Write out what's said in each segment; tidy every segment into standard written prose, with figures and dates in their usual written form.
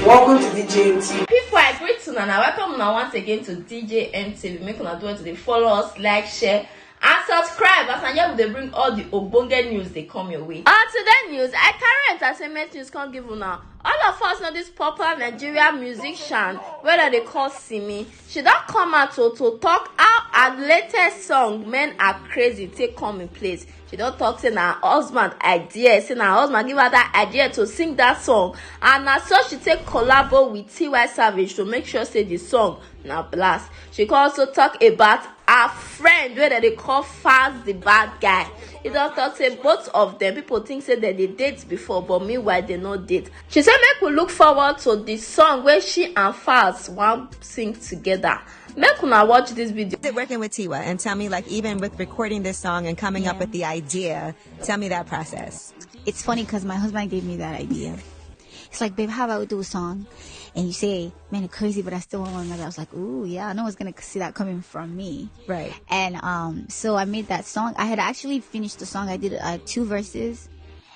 Welcome to DJ MTV. People, I greet to Nana. Welcome now once again to DJ MTV. Make una do it to the follow us, like, share, and subscribe. As I know, they bring all the Obonge news they come your way. Today news, I carry entertainment news can't give you now. All of us know this popular Nigerian musician, whether they call Simi. She don't come out to talk how her latest song, Men Are Crazy, take come in place. She don't talk saying her husband idea, saying her husband give her that idea to sing that song. And as so she take collabo with T.Y. Savage to make sure say the song now blast. She can also talk about her friend where they call Faz the bad guy. He don't talk say both of them people think say that they date before, but meanwhile they no date. She said make we look forward to the song where she and Faz want sing together. Make una watch this video. Working with Tiwa, and tell me, like, even with recording this song and coming up with the idea, tell me that process. It's funny because my husband gave me that idea. It's like, babe, how about we do a song? And you say, man, it's crazy, but I still want one another. I was like, ooh, yeah, no one's going to see that coming from me. Right. And so I made that song. I had actually finished the song. I did 2 verses.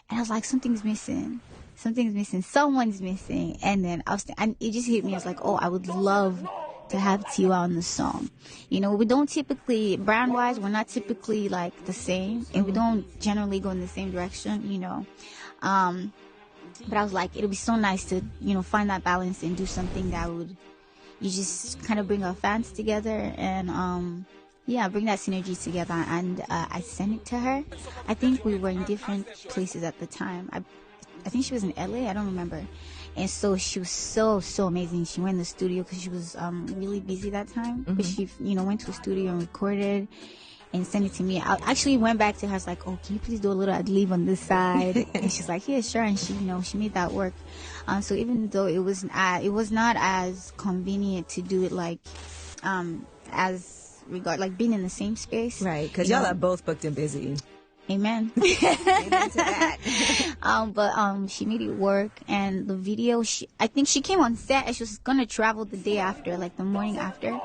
And I was like, something's missing. Something's missing. Someone's missing. And then and it just hit me. I was like, oh, I would love to have Tiwa on the song. You know, we don't typically, brand-wise, we're not typically, like, the same. And we don't generally go in the same direction, you know. But I was like, it would be so nice to, you know, find that balance and do something that would, you just kind of bring our fans together and, yeah, bring that synergy together. And I sent it to her. I think we were in different places at the time. I think she was in LA. I don't remember. And so she was so amazing. She went in the studio because she was really busy that time. But she, you know, went to a studio and recorded and sent it to me. I actually went back to her. I was like, oh, can you please do a little ad-lib on this side? And she's like, yeah, sure. And she, you know, she made that work. So even though it was not as convenient to do it like as regard like being in the same space. Right, because y'all are both booked and busy. Amen. Amen to that. But she made it work, and the video, I think she came on set and she was gonna travel the day after, like the morning after,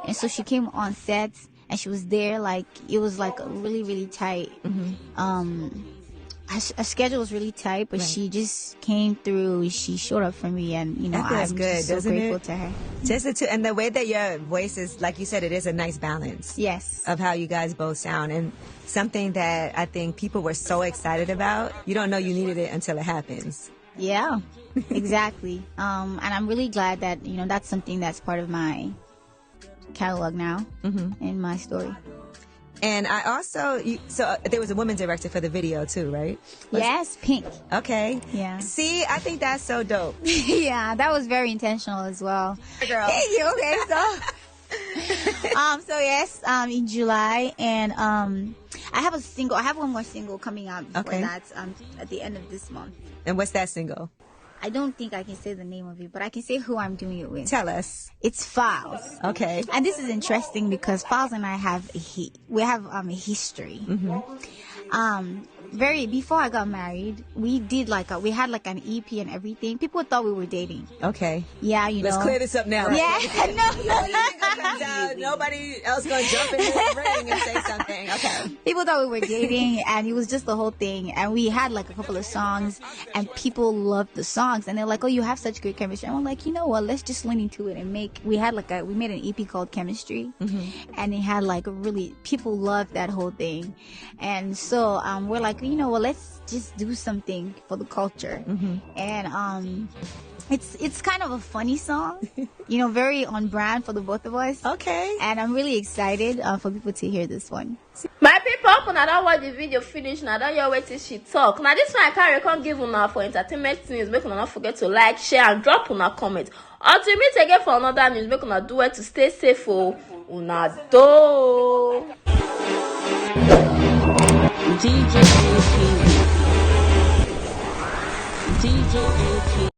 and so she came on set and she was there. Like it was like really tight. Her schedule was really tight, but she just came through. She showed up for me, and you know, I'm good, just so grateful to her. And the way that your voice is, like you said, it is a nice balance. Yes. Of how you guys both sound, and something that I think people were so excited about. You don't know you needed it until it happens. Yeah, exactly. And I'm really glad that, you know, that's something that's part of my catalog now in my story. And I also, so there was a woman director for the video too, right? Yes, Pink. Okay. Yeah. See, I think that's so dope. Yeah, that was very intentional as well. Girl. Thank you. Okay, so yes, in July, and I have a single. I have one more single coming out before that, at the end of this month. And what's that single? I don't think I can say the name of it, but I can say who I'm doing it with. Tell us. It's Files. Okay. And this is interesting because Files and I have a history. Before I got married, we did we had like an EP and everything. People thought we were dating. Okay. Yeah, you know. Let's clear this up now. Yeah. Nobody else gonna jump in the ring and say something. Okay. People thought we were dating, and it was just the whole thing. And we had like a couple of songs, and people loved the songs, and they're like, "Oh, you have such great chemistry." And we're like, you know what? Let's just lean into it and make. We made an EP called Chemistry, and it had like people loved that whole thing, and so we're like, you know what? Let's just do something for the culture, and it's kind of a funny song, you know, very on brand for the both of us. Okay. And I'm really excited for people to hear this one. My people, when I don't watch the video finish, now don't you wait till she talk. Now this one I can't give una for entertainment news. Make una not forget to like, share, and drop una comment. Until meet again for another news, make una do it to stay safe for una do. DJ AP. DJ AP.